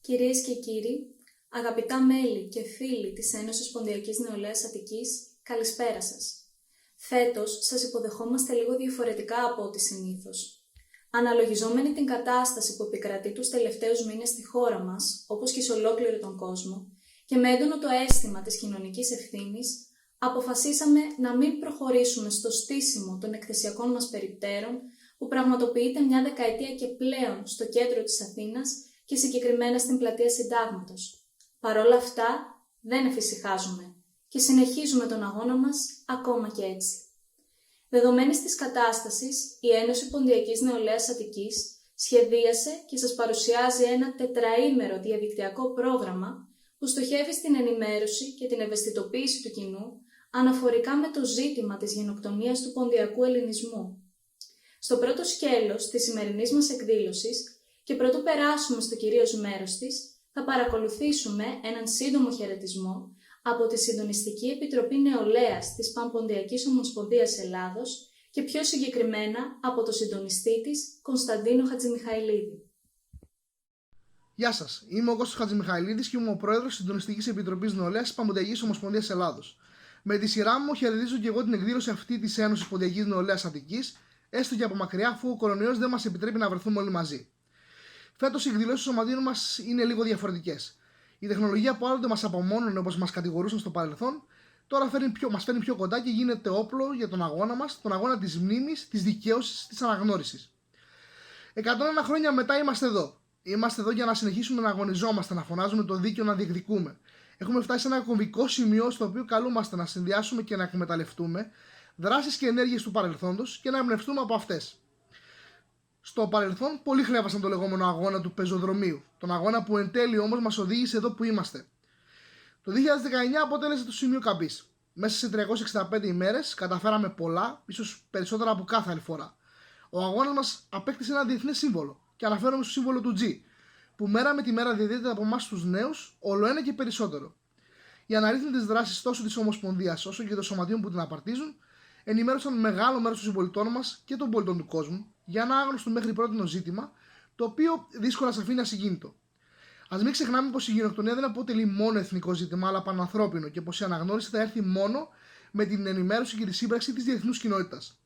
Κυρίες και κύριοι, αγαπητά μέλη και φίλοι της Ένωσης Ποντιακής Νεολαίας Αττικής, καλησπέρα σας. Φέτος σας υποδεχόμαστε λίγο διαφορετικά από ό,τι συνήθως. Αναλογιζόμενη την κατάσταση που επικρατεί τους τελευταίους μήνες στη χώρα μας, όπως και σε ολόκληρο τον κόσμο, και με έντονο το αίσθημα της κοινωνικής ευθύνης, αποφασίσαμε να μην προχωρήσουμε στο στήσιμο των εκθεσιακών μας περιπτέρων που πραγματοποιείται μια δεκαετία και πλέον στο κέντρο της Αθήνας και συγκεκριμένα στην πλατεία Συντάγματος. Παρόλα αυτά, δεν εφησυχάζουμε και συνεχίζουμε τον αγώνα μας ακόμα και έτσι. Δεδομένης της κατάστασης, η Ένωση Ποντιακής Νεολαίας Αττικής σχεδίασε και σας παρουσιάζει ένα τετραήμερο διαδικτυακό πρόγραμμα που στοχεύει στην ενημέρωση και την ευαισθητοποίηση του κοινού αναφορικά με το ζήτημα της γενοκτονίας του ποντιακού ελληνισμού. Στο πρώτο σκέλος της σημερινής μας εκδήλωσης και πρωτού περάσουμε στο κυρίως μέρος της, θα παρακολουθήσουμε έναν σύντομο χαιρετισμό από τη Συντονιστική Επιτροπή Νεολαίας της Πανποντιακής Ομοσπονδίας Ελλάδος και πιο συγκεκριμένα από το συντονιστή της, Κωνσταντίνο Χατζημιχαηλίδη. Γεια σας, είμαι ο Κώστας Χατζημιχαηλίδης και είμαι ο πρόεδρος της Συντονιστικής Επιτροπής Νεολαίας της Πανποντιακής Ομοσπονδίας Ελλάδος. Με τη σειρά μου χαιρετίζω και εγώ την εκδήλωση αυτή της Ένωσης Ποντιακής Νεολαίας Αττικής, έστω και από μακριά, αφού ο κορονοϊός δεν μας επιτρέπει να βρεθούμε όλοι μαζί. Φέτος οι εκδηλώσεις του σωματείου μας είναι λίγο διαφορετικές. Η τεχνολογία που άλλοτε μας απομόνωνε, όπως μας κατηγορούσαν στο παρελθόν, τώρα μας φέρνει πιο κοντά και γίνεται όπλο για τον αγώνα μας, τον αγώνα της μνήμης, της δικαίωσης, της αναγνώρισης. 101 χρόνια μετά είμαστε εδώ. Είμαστε εδώ για να συνεχίσουμε να αγωνιζόμαστε, να φωνάζουμε το δίκαιο, να διεκδικούμε. Έχουμε φτάσει σε ένα κομβικό σημείο στο οποίο καλούμαστε να συνδυάσουμε και να εκμεταλλευτούμε δράσεις και ενέργειες του παρελθόντος και να εμπνευστούμε από αυτές. Στο παρελθόν, πολλοί χλέβασαν το λεγόμενο αγώνα του πεζοδρομίου, τον αγώνα που εν τέλει όμως μας οδήγησε εδώ που είμαστε. Το 2019 αποτέλεσε το σημείο καμπής. Μέσα σε 365 ημέρες καταφέραμε πολλά, ίσως περισσότερα από κάθε άλλη φορά. Ο αγώνας μας απέκτησε ένα διεθνές σύμβολο, και αναφέρομαι στο σύμβολο του G, που μέρα με τη μέρα διαδίδεται από εμάς τους νέους όλο ένα και περισσότερο. Οι αναρρύθμιτες δράσεις τόσο της Ομοσπονδίας όσο και των σωματείων που την απαρτίζουν ενημέρωσαν μεγάλο μέρος των συμπολιτών μας και των πολιτών του κόσμου για ένα άγνωστο μέχρι πρώτη ζήτημα, το οποίο δύσκολα σε αφήνει ασυγκίνητο. Ας μην ξεχνάμε πως η γενοκτονία δεν αποτελεί μόνο εθνικό ζήτημα, αλλά πανανθρώπινο, και πως η αναγνώριση θα έρθει μόνο με την ενημέρωση και τη σύμπραξη της διεθνούς κοινότητας.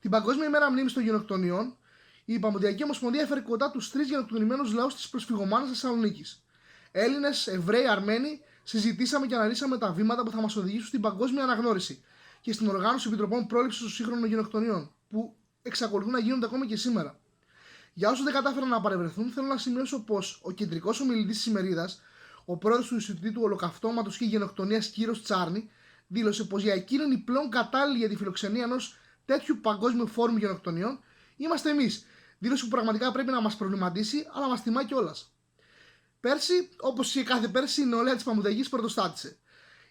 Την Παγκόσμια ημέρα μνήμης των γενοκτονιών, η Πανποντιακή Ομοσπονδία έφερε κοντά τους τρεις γενοκτονημένους λαούς της προσφυγωμάνας Θεσσαλονίκης. Έλληνες, Εβραίοι, Αρμένοι, συζητήσαμε και αναλύσαμε τα βήματα που θα μας οδηγήσουν στην παγκόσμια αναγνώριση και στην οργάνωση επιτροπών πρόληψης των σύγχρονων γενοκτονιών, που εξακολουθούν να γίνονται ακόμη και σήμερα. Για όσους δεν κατάφεραν να παρευρεθούν, θέλω να σημειώσω πως ο κεντρικός ομιλητής της ημερίδας, ο πρόεδρος του Ινστιτούτου Ολοκαυτώματος και Γενοκτονίας Κύρος Τσάρνη, δήλωσε πως για εκείνον η πλέον κατάλληλη για τη φιλοξενία ενός τέτοιου παγκόσμιου φόρουμ γενοκτονιών είμαστε εμείς. Δήλωση που πραγματικά πρέπει να μας προβληματίσει, αλλά μας τιμά κιόλας. Πέρσι, όπως και κάθε πέρσι, η νεολαία της Πανποντιακής πρωτοστάτησε.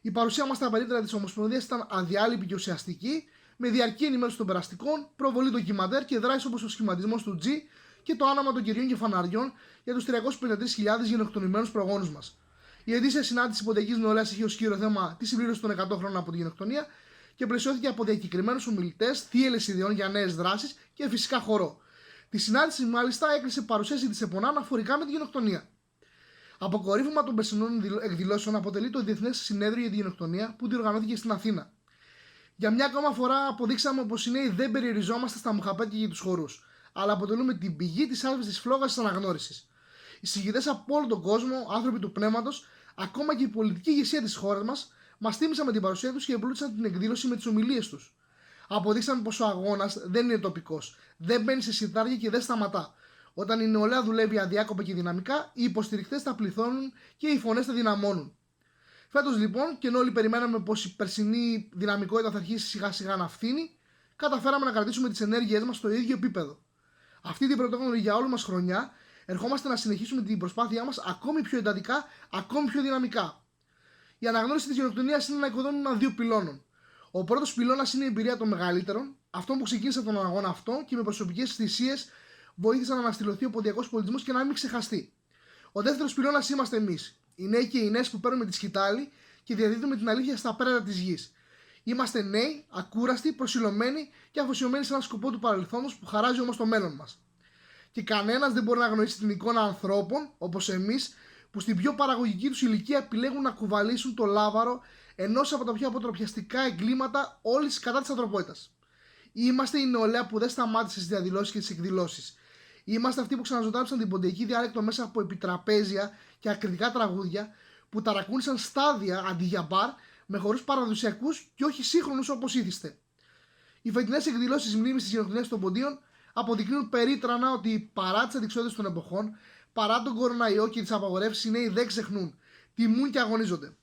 Η παρουσία μας στα περίπτερα της Ομοσπονδίας ήταν αδιάλειπη και ουσιαστική, με διαρκή ενημέρωση των περαστικών, προβολή ντοκιμαντέρ και δράσεις όπως ο σχηματισμός του G και το άναμα των κυριών και φαναριών για τους 353.000 γενοκτονημένους προγόνους μας. Η ετήσια συνάντηση της Ποντιακής Νεολαίας είχε ως κύριο θέμα τη συμπλήρωση των 100 χρόνων από τη γενοκτονία και πλαισιώθηκε από διακεκριμένους ομιλητές, θύελλες ιδεών για νέες δράσεις και φυσικά χορό. Τη συνάντηση μάλιστα έκλεισε παρουσίαση της ΕΠΟΝΑ αναφορικά με τη γενοκτονία. Αποκορύφωμα των περσινών εκδηλώσεων αποτελεί το Διεθνές Συνέδριο για τη Γενοκτονία που διοργανώθηκε στην Αθήνα. Για μια ακόμα φορά αποδείξαμε πως οι νέοι δεν περιοριζόμαστε στα μουχαπέτια και τους χορούς, αλλά αποτελούμε την πηγή της άσβεσης φλόγας της αναγνώρισης. Οι συγγητές από όλο τον κόσμο, άνθρωποι του πνεύματος, ακόμα και η πολιτική ηγεσία της χώρας μας τίμησαν με την παρουσία τους και εμπλούτησαν την εκδήλωση με τις ομιλίες τους. Αποδείξαμε πως ο αγώνας δεν είναι τοπικός, δεν μπαίνει σε σιτάρια και δεν σταματά. Όταν η νεολαία δουλεύει αδιάκοπα και δυναμικά, οι υποστηρικτές θα πληθώνουν και οι φωνές θα δυναμώνουν. Φέτος λοιπόν, και ενώ όλοι περιμέναμε πως η περσινή δυναμικότητα θα αρχίσει σιγά σιγά να φθήνει, καταφέραμε να κρατήσουμε τις ενέργειές μας στο ίδιο επίπεδο. Αυτή την πρωτόγνωρη για όλη μας χρονιά, ερχόμαστε να συνεχίσουμε την προσπάθειά μας ακόμη πιο εντατικά, ακόμη πιο δυναμικά. Η αναγνώριση της γενοκτονίας είναι ένα οικοδόμημα δύο πυλώνων. Ο πρώτος πυλώνας είναι η εμπειρία των μεγαλύτερων, αυτών που ξεκίνησαν τον αγώνα αυτό και με προσωπικές θυσίες βοήθησαν να αναστηλωθεί ο ποντιακός πολιτισμός και να μην ξεχαστεί. Ο δεύτερος πυλώνας είμαστε εμείς, οι νέοι και οι νέες που παίρνουμε τη σκητάλη και διαδίδουμε την αλήθεια στα πέρατα της γης. Είμαστε νέοι, ακούραστοι, προσιλωμένοι και αφοσιωμένοι σε έναν σκοπό του παρελθόντος που χαράζει όμως το μέλλον μας. και κανένας δεν μπορεί να αγνοήσει την εικόνα ανθρώπων όπως εμείς που στην πιο παραγωγική τους ηλικία επιλέγουν να κουβαλήσουν το λάβαρο ενός από τα πιο αποτροπιαστικά εγκλήματα όλης κατά της ανθρωπότητας. Είμαστε η νεολαία που δεν σταμάτησε στις διαδηλώσεις και τις εκδηλώσεις. Είμαστε αυτοί που ξαναζωντάνεψαν την ποντιακή διάλεκτο μέσα από επιτραπέζια και ακριτικά τραγούδια που ταρακούνησαν στάδια αντί για μπαρ με χορούς παραδοσιακούς και όχι σύγχρονους όπως ήθιστε. Οι φετινές εκδηλώσεις μνήμης της γενοκτονίας των ποντίων αποδεικνύουν περίτρανα ότι παρά τις αντιξότητες των εποχών, παρά τον κοροναϊό και τις απαγορεύσεις, οι νέοι δεν ξεχνούν, τιμούν και αγωνίζονται.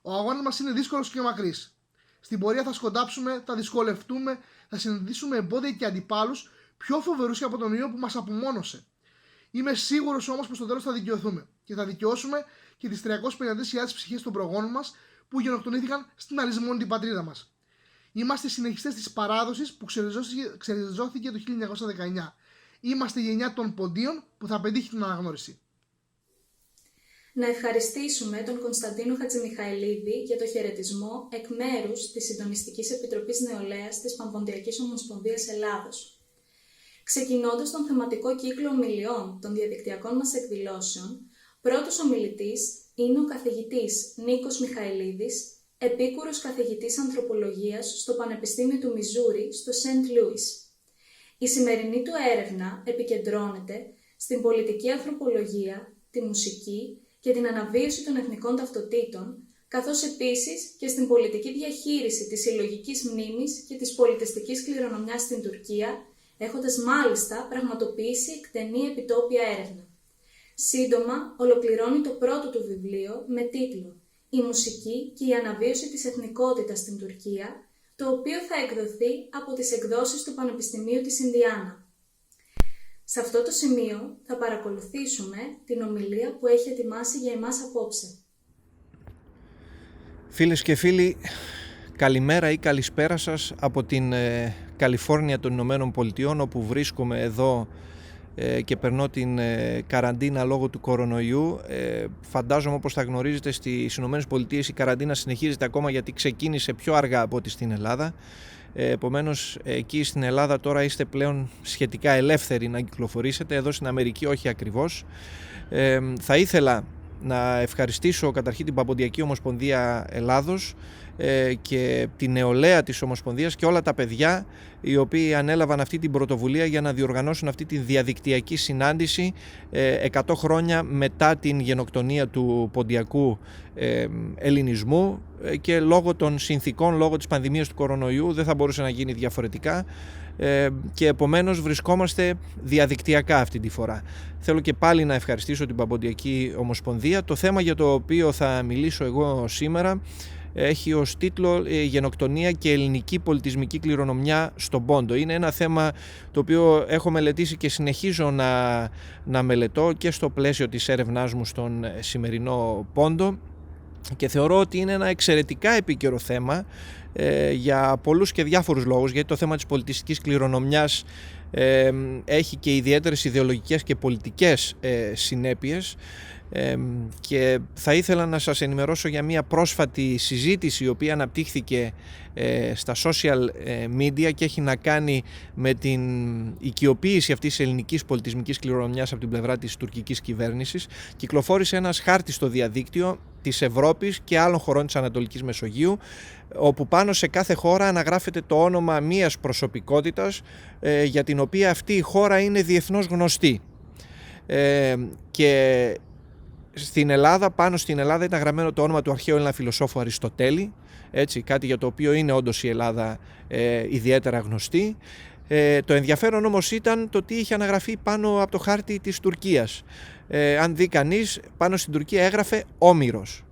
Ο αγώνας μας είναι δύσκολος και μακρύς. Στην πορεία θα σκοντάψουμε, θα δυσκολευτούμε, θα συναντήσουμε εμπόδια και αντιπάλους πιο φοβερούς και από τον ιό που μας απομόνωσε. Είμαι σίγουρος όμως πως στο τέλος θα δικαιωθούμε και θα δικαιώσουμε και τις 350.000 ψυχές των προγόνων μας που γενοκτονήθηκαν στην αλυσμόνητη πατρίδα μας. Είμαστε συνεχιστές της παράδοσης που ξεριζώθηκε το 1919. Είμαστε η γενιά των ποντίων που θα πετύχει την αναγνώριση. Να ευχαριστήσουμε τον Κωνσταντίνο Χατζημιχαηλίδη για το χαιρετισμό εκ μέρους της Συντονιστικής Επιτροπής Νεολαίας της Πανποντιακής Ομοσπονδίας Ελλάδος. Ξεκινώντας τον θεματικό κύκλο ομιλιών των διαδικτυακών μας εκδηλώσεων, πρώτος ομιλητής είναι ο καθηγητής Νίκος Μιχαηλίδης, επίκουρος καθηγητής ανθρωπολογίας στο Πανεπιστήμιο του Μιζούρι στο Σεντ Λούις. Η σημερινή του έρευνα επικεντρώνεται στην πολιτική ανθρωπολογία, τη μουσική και την αναβίωση των εθνικών ταυτοτήτων, καθώς επίσης και στην πολιτική διαχείριση της συλλογικής μνήμης και της πολιτιστικής κληρονομιάς στην Τουρκία, έχοντας μάλιστα πραγματοποιήσει εκτενή επιτόπια έρευνα. Σύντομα ολοκληρώνει το πρώτο του βιβλίο με τίτλο «Η μουσική και η αναβίωση της εθνικότητας στην Τουρκία», το οποίο θα εκδοθεί από τις εκδόσεις του Πανεπιστημίου της Ινδιάνα. Σε αυτό το σημείο θα παρακολουθήσουμε την ομιλία που έχει ετοιμάσει για εμάς απόψε. Φίλες και φίλοι, καλημέρα ή καλησπέρα σας από την Καλιφόρνια των Ηνωμένων Πολιτειών, όπου βρίσκομαι εδώ και περνώ την καραντίνα λόγω του κορονοϊού. Φαντάζομαι, όπως θα γνωρίζετε, στις Ηνωμένες Πολιτείες η καραντίνα συνεχίζεται ακόμα, γιατί ξεκίνησε πιο αργά από ό,τι στην Ελλάδα. Επομένως, εκεί στην Ελλάδα τώρα είστε πλέον σχετικά ελεύθεροι να κυκλοφορήσετε. Εδώ στην Αμερική όχι ακριβώς. Θα ήθελα να ευχαριστήσω καταρχήν την Παμποντιακή Ομοσπονδία Ελλάδος και τη νεολαία της Ομοσπονδίας και όλα τα παιδιά οι οποίοι ανέλαβαν αυτή την πρωτοβουλία για να διοργανώσουν αυτή τη διαδικτυακή συνάντηση 100 χρόνια μετά την γενοκτονία του ποντιακού ελληνισμού, και λόγω των συνθήκων, λόγω της πανδημίας του κορονοϊού δεν θα μπορούσε να γίνει διαφορετικά, και επομένως βρισκόμαστε διαδικτυακά αυτή τη φορά. Θέλω και πάλι να ευχαριστήσω την Παμποντιακή Ομοσπονδία. Το θέμα για το οποίο θα μιλήσω εγώ σήμερα έχει ως τίτλο «Γενοκτονία και ελληνική πολιτισμική κληρονομιά στον Πόντο». Είναι ένα θέμα το οποίο έχω μελετήσει και συνεχίζω να μελετώ και στο πλαίσιο της έρευνάς μου στον σημερινό Πόντο, και θεωρώ ότι είναι ένα εξαιρετικά επίκαιρο θέμα για πολλούς και διάφορους λόγους, γιατί το θέμα της πολιτιστικής κληρονομιάς έχει και ιδιαίτερες ιδεολογικές και πολιτικές συνέπειες, και θα ήθελα να σας ενημερώσω για μια πρόσφατη συζήτηση η οποία αναπτύχθηκε στα social media και έχει να κάνει με την οικειοποίηση αυτής της ελληνικής πολιτισμικής κληρονομιάς από την πλευρά της τουρκικής κυβέρνησης. Κυκλοφόρησε ένας χάρτης στο διαδίκτυο της Ευρώπης και άλλων χωρών της Ανατολικής Μεσογείου, όπου πάνω σε κάθε χώρα αναγράφεται το όνομα μίας προσωπικότητας για την οποία αυτή η χώρα είναι διεθνώς γνωστή. Και στην Ελλάδα, πάνω στην Ελλάδα ήταν γραμμένο το όνομα του αρχαίου Έλληνα φιλοσόφου Αριστοτέλη, έτσι, κάτι για το οποίο είναι όντως η Ελλάδα ιδιαίτερα γνωστή. Το ενδιαφέρον όμως ήταν το τι είχε αναγραφεί πάνω από το χάρτη της Τουρκίας. Αν δει κανείς, πάνω στην Τουρκία έγραφε Όμηρος.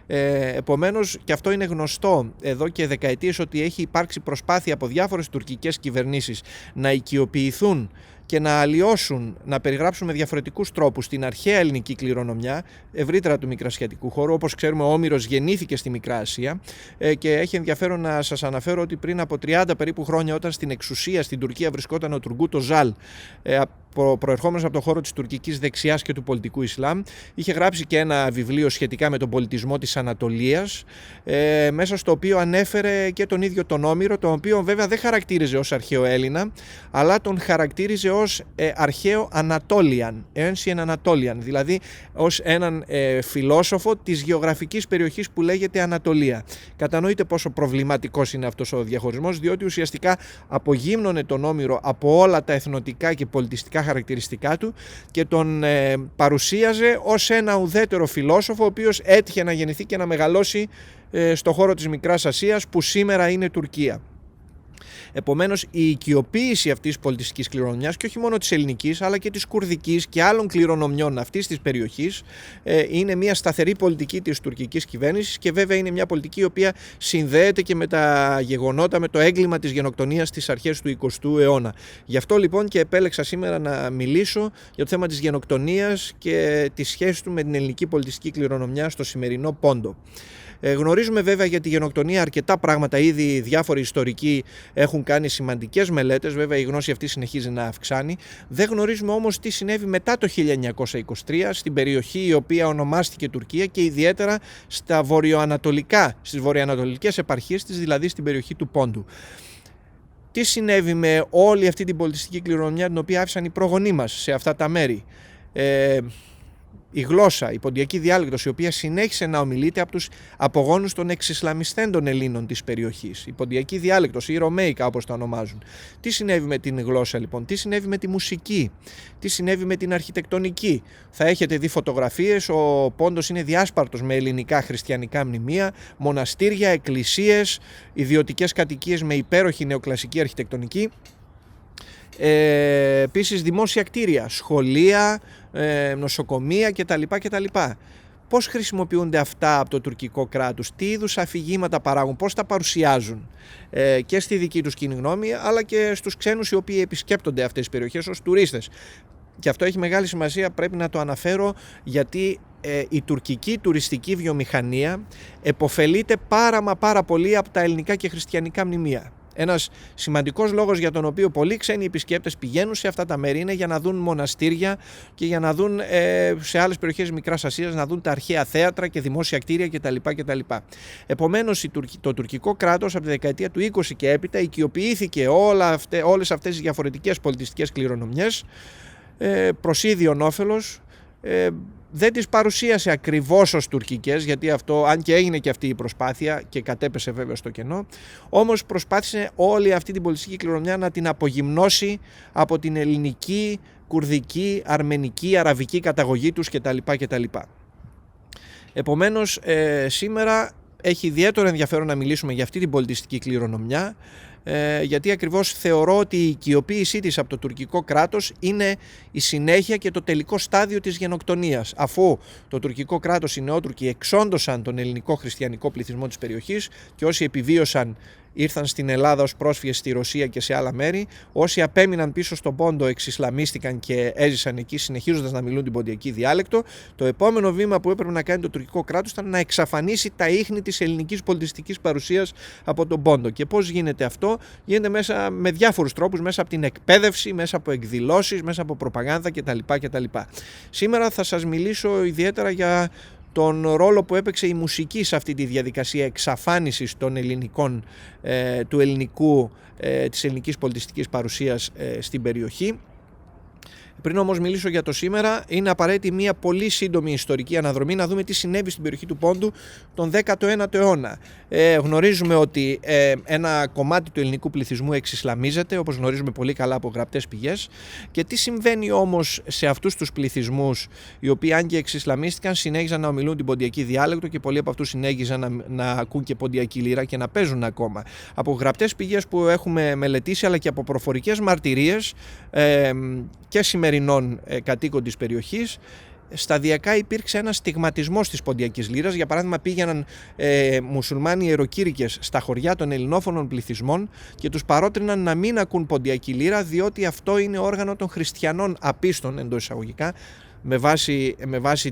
Επομένως, και αυτό είναι γνωστό εδώ και δεκαετίες, ότι έχει υπάρξει προσπάθεια από διάφορες τουρκικές κυβερνήσεις να οικειοποιηθούν και να αλλοιώσουν, να περιγράψουν με διαφορετικούς τρόπους την αρχαία ελληνική κληρονομιά ευρύτερα του μικρασιατικού χώρου. Όπως ξέρουμε, ο Όμηρος γεννήθηκε στη Μικρά Ασία, και έχει ενδιαφέρον να σας αναφέρω ότι πριν από 30 περίπου χρόνια, όταν στην εξουσία στην Τουρκία βρισκόταν ο Τουργκούτ Οζάλ, προερχόμενος από το χώρο της τουρκικής δεξιάς και του πολιτικού Ισλάμ, είχε γράψει και ένα βιβλίο σχετικά με τον πολιτισμό της Ανατολίας, μέσα στο οποίο ανέφερε και τον ίδιο τον Όμηρο, τον οποίο βέβαια δεν χαρακτήριζε ως αρχαίο Έλληνα, αλλά τον χαρακτήριζε ως αρχαίο Ανατόλιαν, Ancient Anatolian, δηλαδή ως έναν φιλόσοφο της γεωγραφικής περιοχής που λέγεται Ανατολία. Κατανοείτε πόσο προβληματικός είναι αυτός ο διαχωρισμός, διότι ουσιαστικά απογύμνωνε τον Όμηρο από όλα τα εθνοτικά και πολιτιστικά χαρακτηριστικά του και τον παρουσίαζε ως ένα ουδέτερο φιλόσοφο, ο οποίος έτυχε να γεννηθεί και να μεγαλώσει στο χώρο της Μικράς Ασίας, που σήμερα είναι Τουρκία. Επομένως, η οικειοποίηση αυτής της πολιτιστικής κληρονομιάς, και όχι μόνο της ελληνικής αλλά και της κουρδικής και άλλων κληρονομιών αυτής της περιοχής, είναι μια σταθερή πολιτική της τουρκικής κυβέρνησης, και βέβαια είναι μια πολιτική η οποία συνδέεται και με τα γεγονότα, με το έγκλημα της γενοκτονίας στις αρχές του 20ου αιώνα. Γι' αυτό λοιπόν και επέλεξα σήμερα να μιλήσω για το θέμα της γενοκτονίας και τη σχέση του με την ελληνική πολιτιστική κληρονομιά στο σημερινό Πόντο. Γνωρίζουμε βέβαια για τη γενοκτονία αρκετά πράγματα, ήδη διάφοροι ιστορικοί έχουν κάνει σημαντικές μελέτες, βέβαια η γνώση αυτή συνεχίζει να αυξάνει. Δεν γνωρίζουμε όμως τι συνέβη μετά το 1923 στην περιοχή η οποία ονομάστηκε Τουρκία, και ιδιαίτερα στις βορειοανατολικές επαρχίες της, δηλαδή στην περιοχή του Πόντου. Τι συνέβη με όλη αυτή την πολιτιστική κληρονομιά την οποία άφησαν οι προγονείς μας σε αυτά τα μέρη. Η γλώσσα, η ποντιακή διάλεκτος, η οποία συνέχισε να ομιλείται από τους απογόνους των εξισλαμισθέντων Ελλήνων της περιοχής. Η ποντιακή διάλεκτος, η ρωμαϊκά όπως το ονομάζουν. Τι συνέβη με την γλώσσα λοιπόν, τι συνέβη με τη μουσική, τι συνέβη με την αρχιτεκτονική. Θα έχετε δει φωτογραφίες, ο Πόντος είναι διάσπαρτος με ελληνικά χριστιανικά μνημεία, μοναστήρια, εκκλησίες, ιδιωτικές κατοικίες με υπέροχη νεοκλασική αρχιτεκτονική. Επίσης δημόσια κτίρια, σχολεία, νοσοκομεία κτλ. Πώς χρησιμοποιούνται αυτά από το τουρκικό κράτος, τι είδους αφηγήματα παράγουν, πώς τα παρουσιάζουν και στη δική τους κοινή γνώμη, αλλά και στους ξένους οι οποίοι επισκέπτονται αυτές τις περιοχές ως τουρίστες. Και αυτό έχει μεγάλη σημασία, πρέπει να το αναφέρω, γιατί η τουρκική τουριστική βιομηχανία επωφελείται πάρα πολύ από τα ελληνικά και χριστιανικά μνημεία. Ένας σημαντικός λόγος για τον οποίο πολλοί ξένοι επισκέπτες πηγαίνουν σε αυτά τα μέρη είναι για να δουν μοναστήρια και για να δουν σε άλλες περιοχές Μικράς Ασίας, να δουν τα αρχαία θέατρα και δημόσια κτίρια κτλ. Επομένως, το τουρκικό κράτος από τη δεκαετία του 20 και έπειτα οικειοποιήθηκε όλες αυτές τις διαφορετικές πολιτιστικές κληρονομιές προς ίδιον όφελος. Δεν τις παρουσίασε ακριβώς ως τουρκικές, γιατί αυτό, αν και έγινε και αυτή η προσπάθεια και κατέπεσε βέβαια στο κενό, όμως προσπάθησε όλη αυτή την πολιτιστική κληρονομιά να την απογυμνώσει από την ελληνική, κουρδική, αρμενική, αραβική καταγωγή τους κτλ. Επομένως, σήμερα έχει ιδιαίτερο ενδιαφέρον να μιλήσουμε για αυτή την πολιτιστική κληρονομιά, γιατί ακριβώς θεωρώ ότι η οικειοποίησή της από το τουρκικό κράτος είναι η συνέχεια και το τελικό στάδιο της γενοκτονίας, αφού το τουρκικό κράτος, οι νεότουρκοι, εξόντωσαν τον ελληνικό χριστιανικό πληθυσμό της περιοχής, και όσοι επιβίωσαν ήρθαν στην Ελλάδα ως πρόσφυγες στη Ρωσία και σε άλλα μέρη. Όσοι απέμειναν πίσω στον Πόντο εξισλαμίστηκαν και έζησαν εκεί, συνεχίζοντας να μιλούν την ποντιακή διάλεκτο. Το επόμενο βήμα που έπρεπε να κάνει το τουρκικό κράτος ήταν να εξαφανίσει τα ίχνη της ελληνικής πολιτιστικής παρουσίας από τον Πόντο. Και πώς γίνεται αυτό? Γίνεται με διάφορους τρόπους, μέσα από την εκπαίδευση, μέσα από εκδηλώσεις, μέσα από προπαγάνδα κτλ. Σήμερα θα σας μιλήσω ιδιαίτερα για τον ρόλο που έπαιξε η μουσική σε αυτή τη διαδικασία εξαφάνισης των της ελληνικής πολιτιστικής παρουσίας στην περιοχή. Πριν όμως μιλήσω για το σήμερα, είναι απαραίτητη μια πολύ σύντομη ιστορική αναδρομή, να δούμε τι συνέβη στην περιοχή του Πόντου τον 19ο αιώνα. Γνωρίζουμε ότι ένα κομμάτι του ελληνικού πληθυσμού εξισλαμίζεται, όπως γνωρίζουμε πολύ καλά από γραπτές πηγές. Και τι συμβαίνει όμως σε αυτούς τους πληθυσμούς, οι οποίοι αν και εξισλαμίστηκαν, συνέχιζαν να ομιλούν την ποντιακή διάλεκτο, και πολλοί από αυτούς συνέχιζαν να ακούν και ποντιακή λύρα και να παίζουν ακόμα. Από γραπτές πηγές που έχουμε μελετήσει, αλλά και από προφορικές μαρτυρίες και σημερινών κατοίκων της περιοχής, σταδιακά υπήρξε ένας στιγματισμός της ποντιακής λύρας. Για παράδειγμα, πήγαιναν μουσουλμάνοι ιεροκήρυκες στα χωριά των ελληνόφωνων πληθυσμών και τους παρότριναν να μην ακούν ποντιακή λύρα, διότι αυτό είναι όργανο των χριστιανών απίστων, εντός εισαγωγικά, με βάση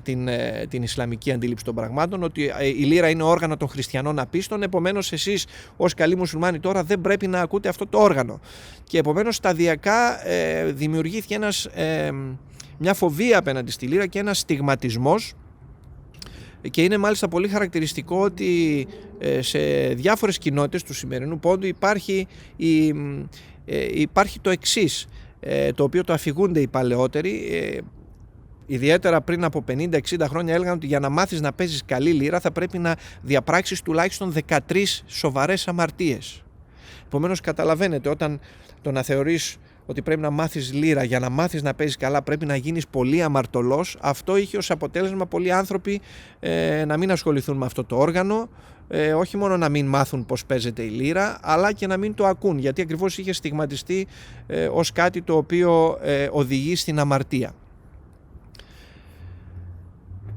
την Ισλαμική αντίληψη των πραγμάτων, ότι η λύρα είναι όργανο των χριστιανών απίστων, επομένως εσείς ως καλοί μουσουλμάνοι τώρα δεν πρέπει να ακούτε αυτό το όργανο. Και επομένως σταδιακά δημιουργήθηκε μια φοβία απέναντι στη λύρα και ένας στιγματισμός, και είναι μάλιστα πολύ χαρακτηριστικό ότι σε διάφορες κοινότητες του σημερινού Πόντου υπάρχει το εξής. το οποίο το αφηγούνται οι παλαιότεροι. Ιδιαίτερα πριν από 50-60 χρόνια έλεγαν ότι για να μάθεις να παίζεις καλή λύρα θα πρέπει να διαπράξεις τουλάχιστον 13 σοβαρές αμαρτίες. Επομένως καταλαβαίνετε, όταν το να θεωρείς ότι πρέπει να μάθεις λύρα για να μάθεις να παίζεις καλά πρέπει να γίνεις πολύ αμαρτωλός, αυτό είχε ως αποτέλεσμα πολλοί άνθρωποι να μην ασχοληθούν με αυτό το όργανο, όχι μόνο να μην μάθουν πώς παίζεται η λύρα, αλλά και να μην το ακούν, γιατί ακριβώς είχε στιγματιστεί ως κάτι το οποίο οδηγεί στην αμαρτία.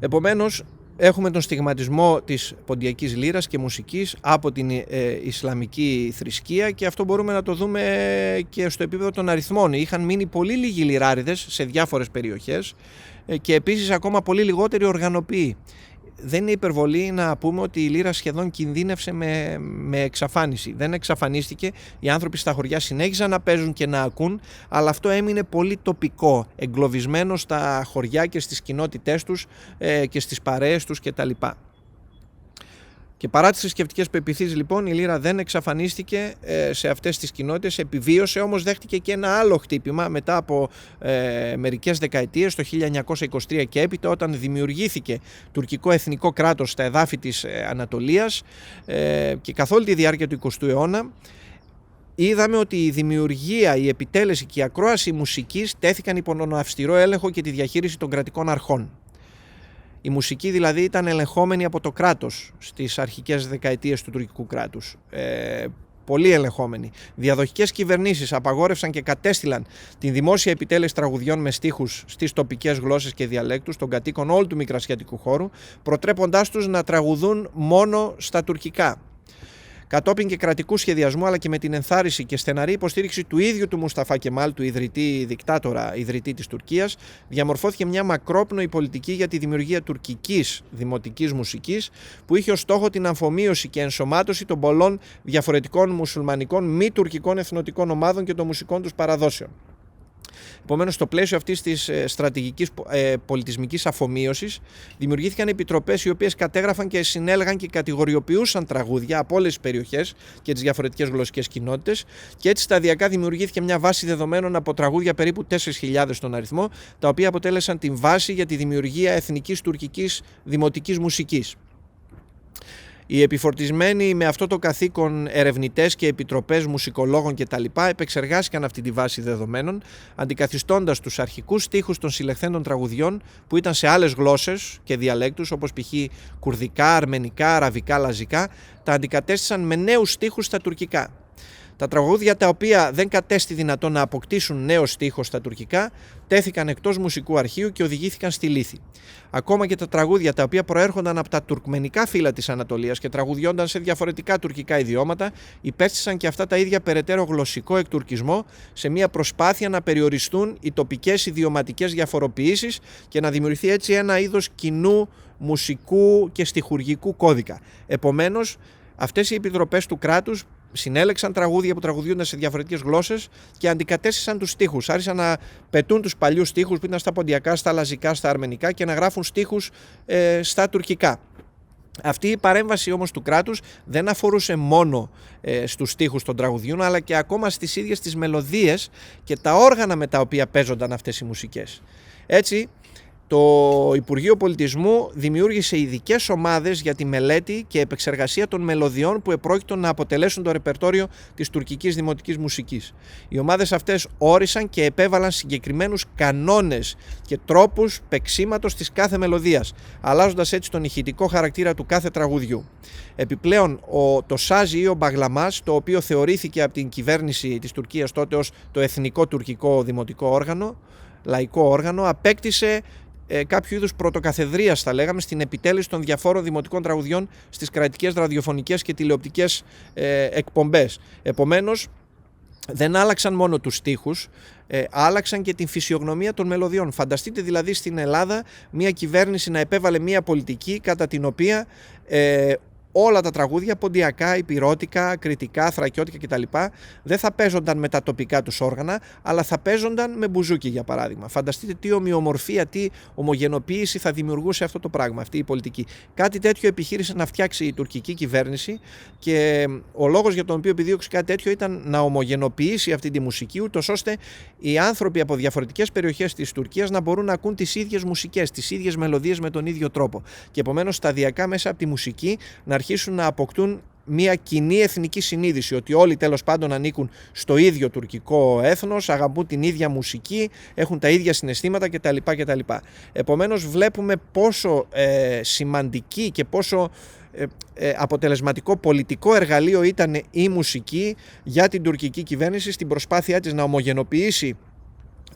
Επομένως, έχουμε τον στιγματισμό της ποντιακής λύρας και μουσικής από την Ισλαμική θρησκεία, και αυτό μπορούμε να το δούμε και στο επίπεδο των αριθμών. Είχαν μείνει πολύ λίγοι λυράριδες σε διάφορες περιοχές και επίσης ακόμα πολύ λιγότεροι οργανοποιοί. Δεν είναι υπερβολή να πούμε ότι η λύρα σχεδόν κινδύνευσε με εξαφάνιση. Δεν εξαφανίστηκε, οι άνθρωποι στα χωριά συνέχιζαν να παίζουν και να ακούν, αλλά αυτό έμεινε πολύ τοπικό, εγκλωβισμένο στα χωριά και στις κοινότητές τους και στις παρέες τους κτλ. Και παρά τις θρησκευτικές πεποιθήσεις, λοιπόν, η λύρα δεν εξαφανίστηκε σε αυτές τις κοινότητες, επιβίωσε, όμως δέχτηκε και ένα άλλο χτύπημα μετά από μερικές δεκαετίες, το 1923 και έπειτα, όταν δημιουργήθηκε τουρκικό εθνικό κράτος στα εδάφη της Ανατολίας, και καθ' όλη τη διάρκεια του 20ου αιώνα είδαμε ότι η δημιουργία, η επιτέλεση και η ακρόαση μουσικής τέθηκαν υπό τον αυστηρό έλεγχο και τη διαχείριση των κρατικών αρχών. Η μουσική δηλαδή ήταν ελεγχόμενη από το κράτος στις αρχικές δεκαετίες του τουρκικού κράτους. Πολύ ελεγχόμενη. Διαδοχικές κυβερνήσεις απαγόρευσαν και κατέστηλαν την δημόσια επιτέλεση τραγουδιών με στίχους στις τοπικές γλώσσες και διαλέκτους των κατοίκων όλου του μικρασιατικού χώρου, προτρέποντάς τους να τραγουδούν μόνο στα τουρκικά. Κατόπιν και κρατικού σχεδιασμού, αλλά και με την ενθάρρυνση και στεναρή υποστήριξη του ίδιου του Μουσταφά Κεμάλ, του ιδρυτή της Τουρκίας, διαμορφώθηκε μια μακρόπνοη πολιτική για τη δημιουργία τουρκικής δημοτικής μουσικής, που είχε ως στόχο την αφομοίωση και ενσωμάτωση των πολλών διαφορετικών μουσουλμανικών μη τουρκικών εθνοτικών ομάδων και των μουσικών τους παραδόσεων. Επομένως, στο πλαίσιο αυτής της στρατηγικής πολιτισμικής αφομοίωσης, δημιουργήθηκαν επιτροπές οι οποίες κατέγραφαν και συνέλεγαν και κατηγοριοποιούσαν τραγούδια από όλες τις περιοχές και τις διαφορετικές γλωσσικές κοινότητες, και έτσι σταδιακά δημιουργήθηκε μια βάση δεδομένων από τραγούδια περίπου 4.000 στον αριθμό, τα οποία αποτέλεσαν την βάση για τη δημιουργία εθνικής τουρκικής δημοτικής μουσικής. Οι επιφορτισμένοι με αυτό το καθήκον ερευνητές και επιτροπές μουσικολόγων κτλ. Επεξεργάστηκαν αυτή τη βάση δεδομένων, αντικαθιστώντας τους αρχικούς στίχους των συλλεχθέντων τραγουδιών που ήταν σε άλλες γλώσσες και διαλέκτους, όπως π.χ. κουρδικά, αρμενικά, αραβικά, λαζικά, τα αντικατέστησαν με νέους στίχους στα τουρκικά. Τα τραγούδια τα οποία δεν κατέστη δυνατόν να αποκτήσουν νέο στίχο στα τουρκικά τέθηκαν εκτός μουσικού αρχείου και οδηγήθηκαν στη λύθη. Ακόμα και τα τραγούδια τα οποία προέρχονταν από τα τουρκμενικά φύλλα της Ανατολίας και τραγουδιόνταν σε διαφορετικά τουρκικά ιδιώματα, υπέστησαν και αυτά τα ίδια περαιτέρω γλωσσικό εκτουρκισμό, σε μια προσπάθεια να περιοριστούν οι τοπικές ιδιωματικές διαφοροποιήσεις και να δημιουργηθεί έτσι ένα είδος κοινού μουσικού και στιχουργικού κώδικα. Επομένως, αυτές οι επιτροπές του κράτους συνέλεξαν τραγούδια που τραγουδιούνταν σε διαφορετικές γλώσσες και αντικατέστησαν τους στίχους. Άρχισαν να πετούν τους παλιούς στίχους που ήταν στα ποντιακά, στα λαζικά, στα αρμενικά και να γράφουν στίχους στα τουρκικά. Αυτή η παρέμβαση όμως του κράτους δεν αφορούσε μόνο στους στίχους των τραγουδιών, αλλά και ακόμα στις ίδιες τις μελωδίες και τα όργανα με τα οποία παίζονταν αυτές οι μουσικές. Έτσι, το Υπουργείο Πολιτισμού δημιούργησε ειδικές ομάδες για τη μελέτη και επεξεργασία των μελωδιών που επρόκειτο να αποτελέσουν το ρεπερτόριο της τουρκικής δημοτικής μουσικής. Οι ομάδες αυτές όρισαν και επέβαλαν συγκεκριμένους κανόνες και τρόπους παίξηματος της κάθε μελωδίας, αλλάζοντας έτσι τον ηχητικό χαρακτήρα του κάθε τραγουδιού. Επιπλέον, το σάζι ή ο μπαγλαμάς, το οποίο θεωρήθηκε από την κυβέρνηση της Τουρκίας τότε ως το εθνικό τουρκικό δημοτικό όργανο, λαϊκό όργανο, απέκτησε κάποιο είδους πρωτοκαθεδρίας, θα λέγαμε, στην επιτέλεση των διαφόρων δημοτικών τραγουδιών στις κρατικές ραδιοφωνικές και τηλεοπτικές εκπομπές. Επομένως, δεν άλλαξαν μόνο τους στίχους, άλλαξαν και την φυσιογνωμία των μελωδιών. Φανταστείτε δηλαδή στην Ελλάδα μια κυβέρνηση να επέβαλε μια πολιτική κατά την οποία όλα τα τραγούδια, ποντιακά, υπηρώτικα, κρητικά, θρακιώτικα κτλ. Δεν θα παίζονταν με τα τοπικά τους όργανα, αλλά θα παίζονταν με μπουζούκι, για παράδειγμα. Φανταστείτε τι ομοιομορφία, τι ομογενοποίηση θα δημιουργούσε αυτό το πράγμα, αυτή η πολιτική. Κάτι τέτοιο επιχείρησε να φτιάξει η τουρκική κυβέρνηση και ο λόγος για τον οποίο επιδίωξε κάτι τέτοιο ήταν να ομογενοποιήσει αυτή τη μουσική, ούτως ώστε οι άνθρωποι από διαφορετικές περιοχές της Τουρκίας να μπορούν να ακούν τις ίδιες μουσικές, τις ίδιες μελωδίες με τον ίδιο τρόπο. Και επομένως σταδιακά μέσα από τη μουσική να αρχίσουν να αποκτούν μια κοινή εθνική συνείδηση, ότι όλοι τέλος πάντων ανήκουν στο ίδιο τουρκικό έθνος, αγαπούν την ίδια μουσική, έχουν τα ίδια συναισθήματα κτλ. Επομένως βλέπουμε πόσο σημαντική και πόσο αποτελεσματικό πολιτικό εργαλείο ήταν η μουσική για την τουρκική κυβέρνηση στην προσπάθειά της να ομογενοποιήσει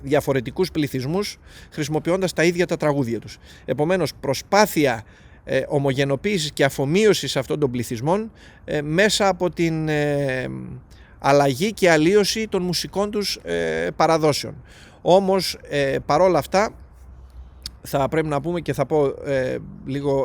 διαφορετικούς πληθυσμούς χρησιμοποιώντας τα ίδια τα τραγούδια τους. Επομένως, προσπάθεια ομογενοποίησης και αφομοίωσης αυτών των πληθυσμών μέσα από την αλλαγή και αλλίωση των μουσικών τους παραδόσεων. Όμως παρόλα αυτά θα πρέπει να πούμε και θα πω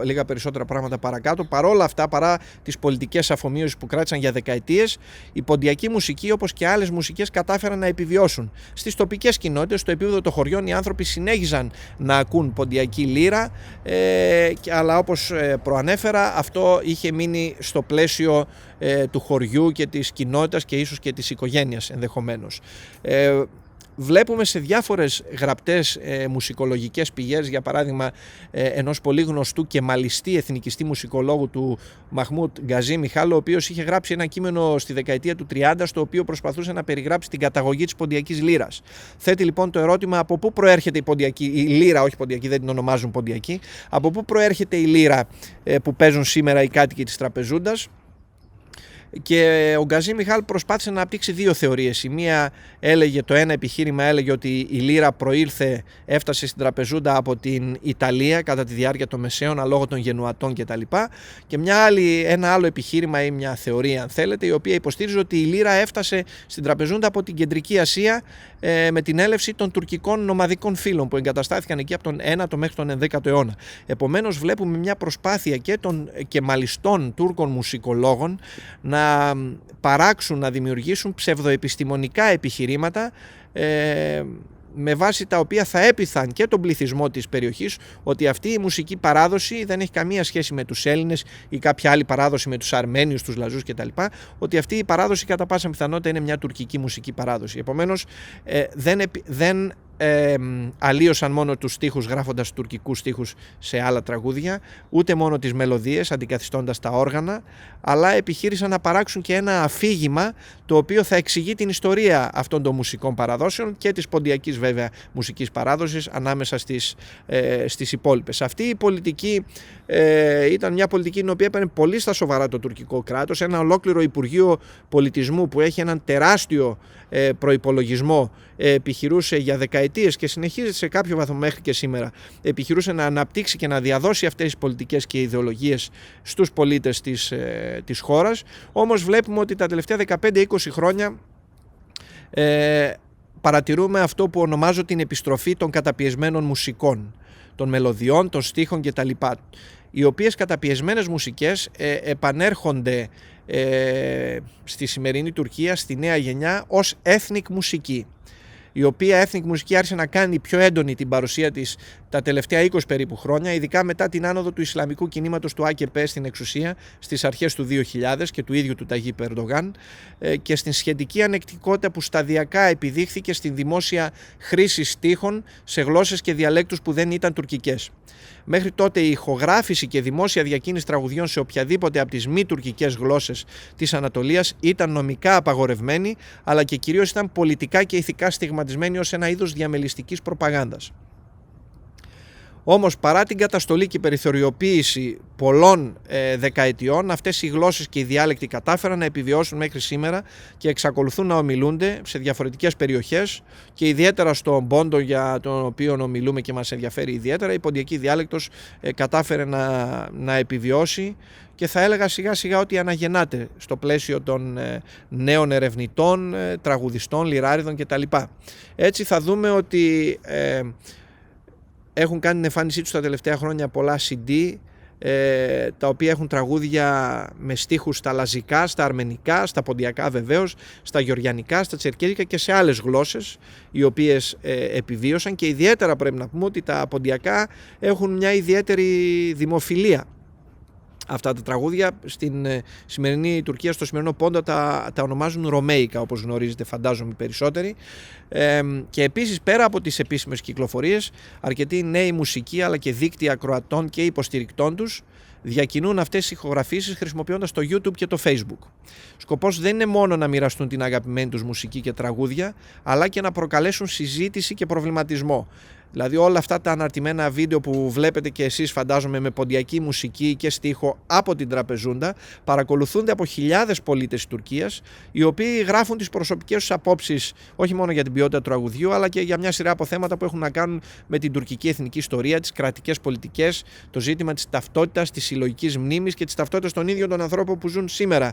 λίγα περισσότερα πράγματα παρακάτω. Παρόλα αυτά, παρά τις πολιτικές αφομοίωσεις που κράτησαν για δεκαετίες, η ποντιακή μουσική, όπως και άλλες μουσικές, κατάφεραν να επιβιώσουν. Στις τοπικές κοινότητες, στο επίπεδο των χωριών, οι άνθρωποι συνέχιζαν να ακούν ποντιακή λύρα, αλλά όπως προανέφερα, αυτό είχε μείνει στο πλαίσιο του χωριού και της κοινότητας και ίσως και της οικογένειας ενδεχομένως. Βλέπουμε σε διάφορες γραπτές μουσικολογικές πηγές, για παράδειγμα ενός πολύ γνωστού και μαλιστή εθνικιστή μουσικολόγου του Μαχμούτ Γκαζί Μιχάλ, ο οποίος είχε γράψει ένα κείμενο στη δεκαετία του 30, στο οποίο προσπαθούσε να περιγράψει την καταγωγή της ποντιακής λύρας. Θέτει λοιπόν το ερώτημα, από πού προέρχεται η λύρα, όχι ποντιακή, δεν την ονομάζουν ποντιακή, από πού προέρχεται η λύρα που παίζουν σήμερα οι κάτοικοι της Τραπεζούντας. Και ο Γκαζί Μιχάλ προσπάθησε να αναπτύξει δύο θεωρίες. Η μία έλεγε, το ένα επιχείρημα έλεγε ότι η λύρα έφτασε στην Τραπεζούντα από την Ιταλία κατά τη διάρκεια των Μεσαίωνα λόγω των Γενουατών κτλ. Και ένα άλλο επιχείρημα ή μια θεωρία, αν θέλετε, η οποία υποστήριζε ότι η λύρα έφτασε στην Τραπεζούντα από την Κεντρική Ασία με την έλευση των τουρκικών νομαδικών φύλων που εγκαταστάθηκαν εκεί από τον 9ο μέχρι τον 11ο αιώνα. Επομένως βλέπουμε μια προσπάθεια και μαλιστών Τούρκων μουσικολόγων να παράξουν, να δημιουργήσουν ψευδοεπιστημονικά επιχειρήματα με βάση τα οποία θα έπειθαν και τον πληθυσμό της περιοχής ότι αυτή η μουσική παράδοση δεν έχει καμία σχέση με τους Έλληνες ή κάποια άλλη παράδοση με τους Αρμένιους, τους Λαζούς κτλ. Ότι αυτή η παράδοση κατά πάσα πιθανότητα είναι μια τουρκική μουσική παράδοση. Επομένως δεν αλλίωσαν μόνο τους στίχους γράφοντας τουρκικούς στίχους σε άλλα τραγούδια, ούτε μόνο τις μελωδίες αντικαθιστώντας τα όργανα, αλλά επιχείρησαν να παράξουν και ένα αφήγημα το οποίο θα εξηγεί την ιστορία αυτών των μουσικών παραδόσεων και της ποντιακής βέβαια μουσικής παράδοσης ανάμεσα στις υπόλοιπες. Αυτή η πολιτική ήταν μια πολιτική την οποία έπαιρνε πολύ στα σοβαρά το τουρκικό κράτος, ένα ολόκληρο Υπουργείο Πολιτισμού που έχει έναν τεράστιο προϋπολογισμό επιχειρούσε για δεκαετίες και συνεχίζεται σε κάποιο βαθμό μέχρι και σήμερα, επιχειρούσε να αναπτύξει και να διαδώσει αυτές τις πολιτικές και ιδεολογίες στους πολίτες της χώρας. Όμως βλέπουμε ότι τα τελευταία 15-20 χρόνια παρατηρούμε αυτό που ονομάζω την επιστροφή των καταπιεσμένων μουσικών, των μελωδιών, των στίχων κτλ. Οι οποίες καταπιεσμένες μουσικές επανέρχονται στη σημερινή Τουρκία, στη νέα γενιά, ως ethnic μουσική, η οποία ethnic μουσική άρχισε να κάνει πιο έντονη την παρουσία της τα τελευταία 20 περίπου χρόνια, ειδικά μετά την άνοδο του Ισλαμικού κινήματος του ΑΚΠ στην εξουσία στις αρχές του 2000 και του ίδιου του Ταγίπ Ερντογάν και στην σχετική ανεκτικότητα που σταδιακά επιδείχθηκε στην δημόσια χρήση στίχων σε γλώσσες και διαλέκτους που δεν ήταν τουρκικές. Μέχρι τότε η ηχογράφηση και δημόσια διακίνηση τραγουδιών σε οποιαδήποτε από τις μη τουρκικές γλώσσες της Ανατολίας ήταν νομικά απαγορευμένη, αλλά και κυρίως ήταν πολιτικά και ηθικά στιγματισμένη ως ένα είδος διαμελιστικής προπαγάνδας. Όμως παρά την καταστολή και περιθωριοποίηση πολλών δεκαετιών, αυτές οι γλώσσες και οι διάλεκτοι κατάφεραν να επιβιώσουν μέχρι σήμερα και εξακολουθούν να ομιλούνται σε διαφορετικές περιοχές και ιδιαίτερα στον Πόντο, για τον οποίο ομιλούμε και μας ενδιαφέρει ιδιαίτερα, η ποντιακή διάλεκτος κατάφερε να επιβιώσει και θα έλεγα σιγά σιγά ότι αναγεννάται στο πλαίσιο των νέων ερευνητών, τραγουδιστών, λιράριδων κτλ. Έτσι θα δούμε ότι έχουν κάνει την εμφάνισή τους τα τελευταία χρόνια πολλά CD, τα οποία έχουν τραγούδια με στίχους στα λαζικά, στα αρμενικά, στα ποντιακά βεβαίως, στα γεωργιανικά, στα τσερκέζικα και σε άλλες γλώσσες οι οποίες επιβίωσαν, και ιδιαίτερα πρέπει να πούμε ότι τα ποντιακά έχουν μια ιδιαίτερη δημοφιλία. Αυτά τα τραγούδια στην σημερινή Τουρκία, στο σημερινό Πόντο, τα ονομάζουν ρωμαίικα, όπως γνωρίζετε φαντάζομαι περισσότεροι. Και επίσης, πέρα από τις επίσημες κυκλοφορίες, αρκετοί νέοι μουσικοί αλλά και δίκτυα ακροατών και υποστηρικτών τους διακινούν αυτές τις ηχογραφήσεις χρησιμοποιώντας το YouTube και το Facebook. Σκοπός δεν είναι μόνο να μοιραστούν την αγαπημένη τους μουσική και τραγούδια, αλλά και να προκαλέσουν συζήτηση και προβληματισμό. Δηλαδή όλα αυτά τα αναρτημένα βίντεο που βλέπετε και εσείς φαντάζομαι με ποντιακή μουσική και στίχο από την Τραπεζούντα παρακολουθούνται από χιλιάδες πολίτες της Τουρκίας, οι οποίοι γράφουν τις προσωπικές τους απόψεις όχι μόνο για την ποιότητα του τραγουδιού, αλλά και για μια σειρά από θέματα που έχουν να κάνουν με την τουρκική εθνική ιστορία, τις κρατικές πολιτικές, το ζήτημα της ταυτότητας, της συλλογικής μνήμης και της ταυτότητας των ίδιων των ανθρώπων που ζουν σήμερα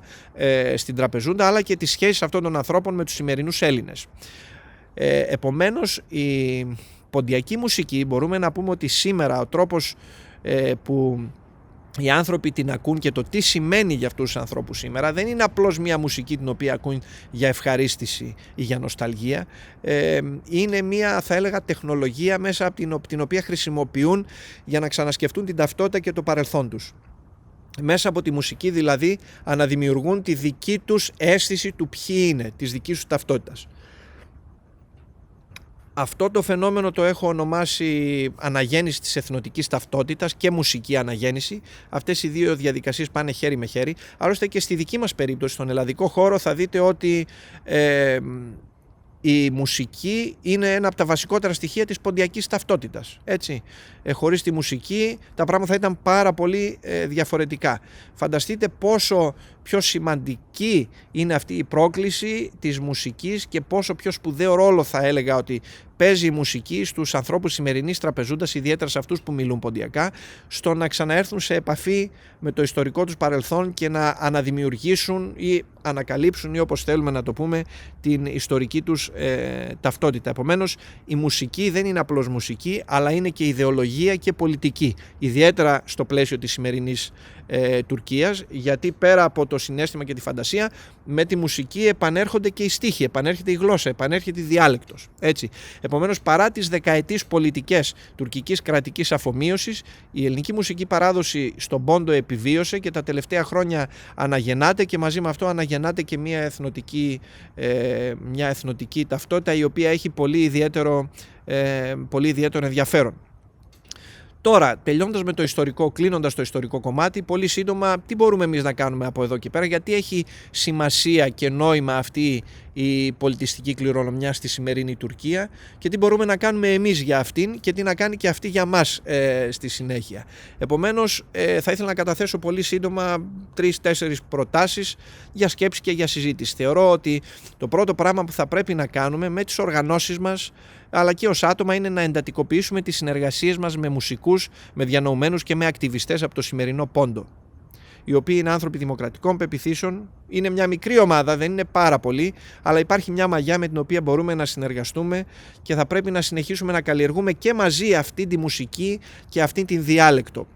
στην Τραπεζούντα, αλλά και τις σχέσεις αυτών των ανθρώπων με τους σημερινούς Έλληνες. Επομένως, η ποντιακή μουσική μπορούμε να πούμε ότι σήμερα ο τρόπος που οι άνθρωποι την ακούν και το τι σημαίνει για αυτούς τους ανθρώπους σήμερα δεν είναι απλώς μια μουσική την οποία ακούν για ευχαρίστηση ή για νοσταλγία. Είναι μια, θα έλεγα, τεχνολογία μέσα από την οποία χρησιμοποιούν για να ξανασκεφτούν την ταυτότητα και το παρελθόν τους. Μέσα από τη μουσική δηλαδή αναδημιουργούν τη δική τους αίσθηση του ποιοι είναι, της δικής τους ταυτότητας. Αυτό το φαινόμενο το έχω ονομάσει αναγέννηση της εθνοτικής ταυτότητας και μουσική αναγέννηση. Αυτές οι δύο διαδικασίες πάνε χέρι με χέρι. Άλλωστε και στη δική μας περίπτωση, στον ελλαδικό χώρο, θα δείτε ότι η μουσική είναι ένα από τα βασικότερα στοιχεία της ποντιακής ταυτότητας. Έτσι. Χωρίς τη μουσική τα πράγματα θα ήταν πάρα πολύ διαφορετικά. Φανταστείτε πόσο πιο σημαντική είναι αυτή η πρόκληση της μουσικής και πόσο πιο σπουδαίο ρόλο θα έλεγα ότι παίζει η μουσική στους ανθρώπους σημερινής Τραπεζούντας, ιδιαίτερα σε αυτούς που μιλούν ποντιακά, στο να ξαναέρθουν σε επαφή με το ιστορικό τους παρελθόν και να αναδημιουργήσουν ή ανακαλύψουν ή όπως θέλουμε να το πούμε την ιστορική τους ταυτότητα. Επομένως, η μουσική δεν είναι απλώς μουσική, αλλά είναι και ιδεολογία και πολιτική, ιδιαίτερα στο πλαίσιο της σημερινής Τουρκίας, γιατί πέρα από το συναίσθημα και τη φαντασία, με τη μουσική επανέρχονται και οι στίχοι, επανέρχεται η γλώσσα, επανέρχεται η διάλεκτος. Έτσι. Επομένως, παρά τις δεκαετείς πολιτικές τουρκικής κρατικής αφομοίωσης, η ελληνική μουσική παράδοση στον Πόντο επιβίωσε και τα τελευταία χρόνια αναγεννάται, και μαζί με αυτό αναγεννάται και μια εθνοτική ταυτότητα, η οποία έχει πολύ ιδιαίτερο ενδιαφέρον. Τώρα, τελειώνοντας με το ιστορικό, κλείνοντας το ιστορικό κομμάτι, πολύ σύντομα τι μπορούμε εμείς να κάνουμε από εδώ και πέρα, γιατί έχει σημασία και νόημα αυτή η πολιτιστική κληρονομιά στη σημερινή Τουρκία και τι μπορούμε να κάνουμε εμείς για αυτήν και τι να κάνει και αυτή για μας στη συνέχεια. Επομένως, θα ήθελα να καταθέσω πολύ σύντομα 3-4 προτάσεις για σκέψη και για συζήτηση. Θεωρώ ότι το πρώτο πράγμα που θα πρέπει να κάνουμε με τις οργανώσεις μας, αλλά και ως άτομα, είναι να εντατικοποιήσουμε τις συνεργασίες μας με μουσικούς, με διανοουμένους και με ακτιβιστές από το σημερινό Πόντο, οι οποίοι είναι άνθρωποι δημοκρατικών πεποιθήσεων. Είναι μια μικρή ομάδα, δεν είναι πάρα πολλοί, αλλά υπάρχει μια μαγιά με την οποία μπορούμε να συνεργαστούμε και θα πρέπει να συνεχίσουμε να καλλιεργούμε και μαζί αυτή τη μουσική και αυτή την διάλεκτο.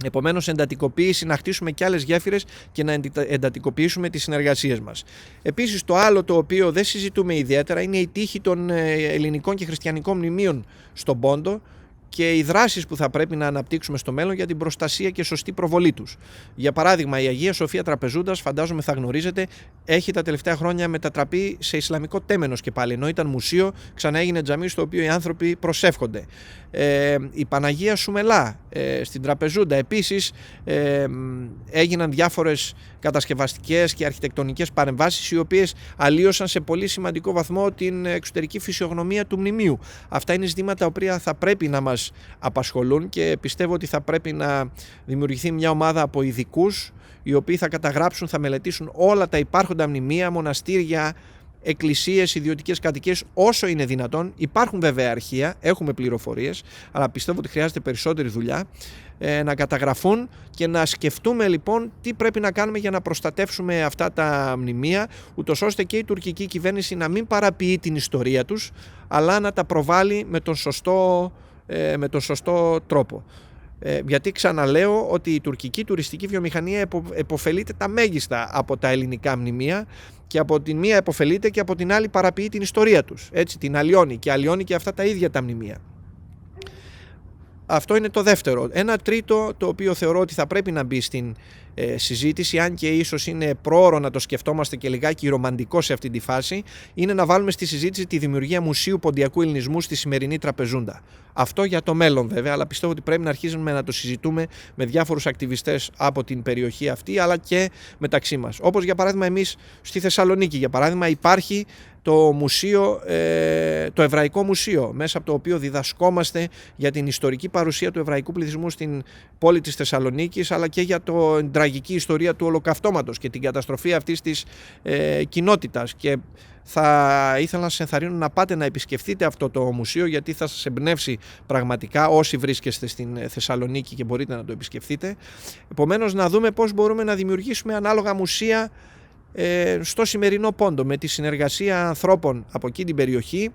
Επομένως, εντατικοποίηση, να χτίσουμε και άλλες γέφυρες και να εντατικοποιήσουμε τις συνεργασίες μας. Επίσης, το άλλο το οποίο δεν συζητούμε ιδιαίτερα είναι η τύχη των ελληνικών και χριστιανικών μνημείων στον Πόντο και οι δράσεις που θα πρέπει να αναπτύξουμε στο μέλλον για την προστασία και σωστή προβολή τους. Για παράδειγμα, η Αγία Σοφία Τραπεζούντας, φαντάζομαι θα γνωρίζετε, έχει τα τελευταία χρόνια μετατραπεί σε Ισλαμικό τέμενος και πάλι. Ενώ ήταν μουσείο, ξανά έγινε τζαμί στο οποίο οι άνθρωποι προσεύχονται. Η Παναγία Σουμελά στην Τραπεζούντα επίσης έγιναν διάφορες κατασκευαστικές και αρχιτεκτονικές παρεμβάσεις, οι οποίες αλλίωσαν σε πολύ σημαντικό βαθμό την εξωτερική φυσιογνωμία του μνημείου. Αυτά είναι ζητήματα τα θα πρέπει να μας απασχολούν και πιστεύω ότι θα πρέπει να δημιουργηθεί μια ομάδα από ειδικούς, οι οποίοι θα καταγράψουν, θα μελετήσουν όλα τα υπάρχοντα μνημεία, μοναστήρια, εκκλησίες, ιδιωτικές κατοικίες όσο είναι δυνατόν. Υπάρχουν βέβαια αρχεία, έχουμε πληροφορίες, αλλά πιστεύω ότι χρειάζεται περισσότερη δουλειά να καταγραφούν και να σκεφτούμε λοιπόν τι πρέπει να κάνουμε για να προστατεύσουμε αυτά τα μνημεία, ούτως ώστε και η τουρκική κυβέρνηση να μην παραποιεί την ιστορία τους, αλλά να τα προβάλλει με τον σωστό τρόπο. Γιατί ξαναλέω ότι η τουρκική τουριστική βιομηχανία επωφελείται τα μέγιστα από τα ελληνικά μνημεία και από την μία επωφελείται και από την άλλη παραποιεί την ιστορία τους. Έτσι, την αλλοιώνει και αλλοιώνει και αυτά τα ίδια τα μνημεία. Αυτό είναι το δεύτερο. Ένα τρίτο, το οποίο θεωρώ ότι θα πρέπει να μπει στην συζήτηση, αν και ίσως είναι πρόωρο να το σκεφτόμαστε και λιγάκι ρομαντικό σε αυτή τη φάση, είναι να βάλουμε στη συζήτηση τη δημιουργία Μουσείου Ποντιακού Ελληνισμού στη σημερινή Τραπεζούντα. Αυτό για το μέλλον βέβαια, αλλά πιστεύω ότι πρέπει να αρχίσουμε να το συζητούμε με διάφορους ακτιβιστές από την περιοχή αυτή, αλλά και μεταξύ μας. Όπως για παράδειγμα εμείς στη Θεσσαλονίκη, για παράδειγμα, υπάρχει το μουσείο, το Εβραϊκό Μουσείο, μέσα από το οποίο διδασκόμαστε για την ιστορική παρουσία του εβραϊκού πληθυσμού στην πόλη της Θεσσαλονίκης, αλλά και για την τραγική ιστορία του Ολοκαυτώματος και την καταστροφή αυτής της κοινότητας. Και θα ήθελα να σας ενθαρρύνω να πάτε να επισκεφτείτε αυτό το μουσείο, γιατί θα σας εμπνεύσει πραγματικά όσοι βρίσκεστε στην Θεσσαλονίκη και μπορείτε να το επισκεφτείτε. Επομένως, να δούμε πώς μπορούμε να δημιουργήσουμε ανάλογα μουσεία στο σημερινό Πόντο, με τη συνεργασία ανθρώπων από εκεί την περιοχή,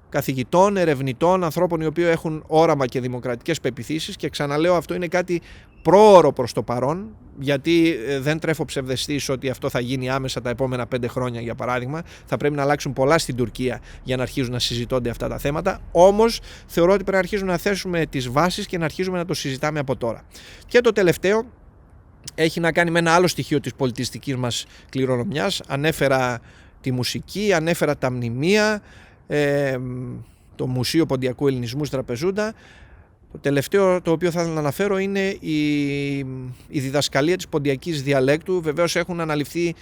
καθηγητών, ερευνητών, ανθρώπων οι οποίοι έχουν όραμα και δημοκρατικές πεποιθήσεις, και ξαναλέω, αυτό είναι κάτι πρόωρο προς το παρόν, γιατί δεν τρέφω ψευδαισθήσεις ότι αυτό θα γίνει άμεσα τα επόμενα 5 χρόνια, για παράδειγμα. Θα πρέπει να αλλάξουν πολλά στην Τουρκία για να αρχίζουν να συζητώνται αυτά τα θέματα. Όμως θεωρώ ότι πρέπει να αρχίζουμε να θέσουμε τις βάσεις και να αρχίζουμε να το συζητάμε από τώρα. Και το τελευταίο έχει να κάνει με ένα άλλο στοιχείο της πολιτιστικής μας κληρονομιάς. Ανέφερα τη μουσική, ανέφερα τα μνημεία, το Μουσείο Ποντιακού Ελληνισμού στη Τραπεζούντα. Το τελευταίο το οποίο θα ήθελα να αναφέρω είναι η διδασκαλία της ποντιακής διαλέκτου. Βεβαίως έχουν αναλυφθεί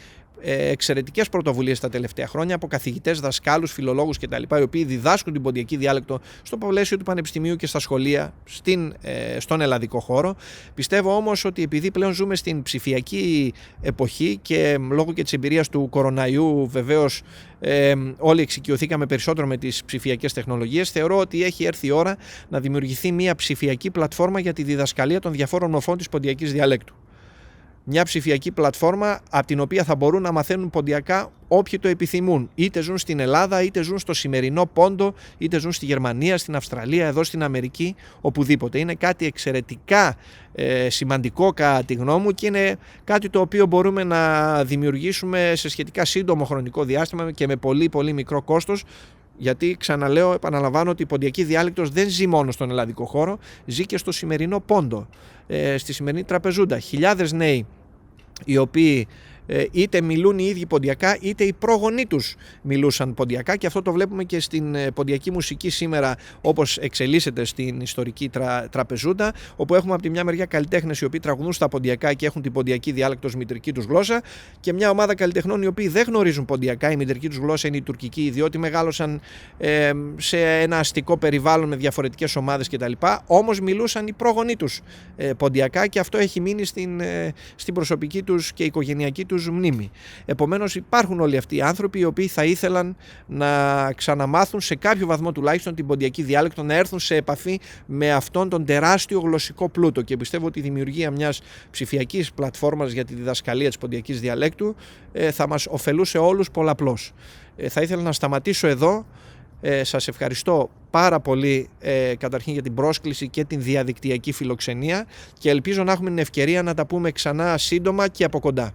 εξαιρετικές πρωτοβουλίες τα τελευταία χρόνια από καθηγητές, δασκάλους, φιλολόγους κτλ., οι οποίοι διδάσκουν την ποντιακή διάλεκτο στο πλαίσιο του πανεπιστημίου και στα σχολεία στον ελλαδικό χώρο. Πιστεύω όμως ότι επειδή πλέον ζούμε στην ψηφιακή εποχή και λόγω και της εμπειρίας του κοροναϊού, βεβαίως όλοι εξοικειωθήκαμε περισσότερο με τις ψηφιακές τεχνολογίες, θεωρώ ότι έχει έρθει η ώρα να δημιουργηθεί μια ψηφιακή πλατφόρμα για τη διδασκαλία των διαφόρων μορφών της ποντιακής διαλέκτου. Μια ψηφιακή πλατφόρμα από την οποία θα μπορούν να μαθαίνουν ποντιακά όποιοι το επιθυμούν. Είτε ζουν στην Ελλάδα, είτε ζουν στο σημερινό Πόντο, είτε ζουν στη Γερμανία, στην Αυστραλία, εδώ στην Αμερική, οπουδήποτε. Είναι κάτι εξαιρετικά σημαντικό κατά τη γνώμη μου και είναι κάτι το οποίο μπορούμε να δημιουργήσουμε σε σχετικά σύντομο χρονικό διάστημα και με πολύ πολύ μικρό κόστος. Γιατί ξαναλέω, επαναλαμβάνω ότι η ποντιακή διάλεκτος δεν ζει μόνο στον ελλαδικό χώρο, ζει και στο σημερινό Πόντο, στη σημερινή Τραπεζούντα. Χιλιάδες νέοι οι οποίοι είτε μιλούν οι ίδιοι ποντιακά, είτε οι πρόγονοί τους μιλούσαν ποντιακά, και αυτό το βλέπουμε και στην ποντιακή μουσική σήμερα, όπως εξελίσσεται στην ιστορική Τραπεζούντα, όπου έχουμε από τη μια μεριά καλλιτέχνες οι οποίοι τραγουδούν στα ποντιακά και έχουν την ποντιακή διάλεκτο ως μητρική τους γλώσσα, και μια ομάδα καλλιτεχνών οι οποίοι δεν γνωρίζουν ποντιακά, η μητρική τους γλώσσα είναι η τουρκική, διότι μεγάλωσαν σε ένα αστικό περιβάλλον με διαφορετικές ομάδες κτλ. Όμως μιλούσαν οι πρόγονοί τους ποντιακά, και αυτό έχει μείνει στην προσωπική τους και οικογενειακή τους μνήμη. Επομένως, υπάρχουν όλοι αυτοί οι άνθρωποι οι οποίοι θα ήθελαν να ξαναμάθουν σε κάποιο βαθμό τουλάχιστον την ποντιακή διάλεκτο, να έρθουν σε επαφή με αυτόν τον τεράστιο γλωσσικό πλούτο, και πιστεύω ότι η δημιουργία μιας ψηφιακής πλατφόρμας για τη διδασκαλία της ποντιακής διαλέκτου θα μας ωφελούσε όλους πολλαπλώς. Θα ήθελα να σταματήσω εδώ. Σας ευχαριστώ πάρα πολύ καταρχήν για την πρόσκληση και την διαδικτυακή φιλοξενία, και ελπίζω να έχουμε την ευκαιρία να τα πούμε ξανά σύντομα και από κοντά.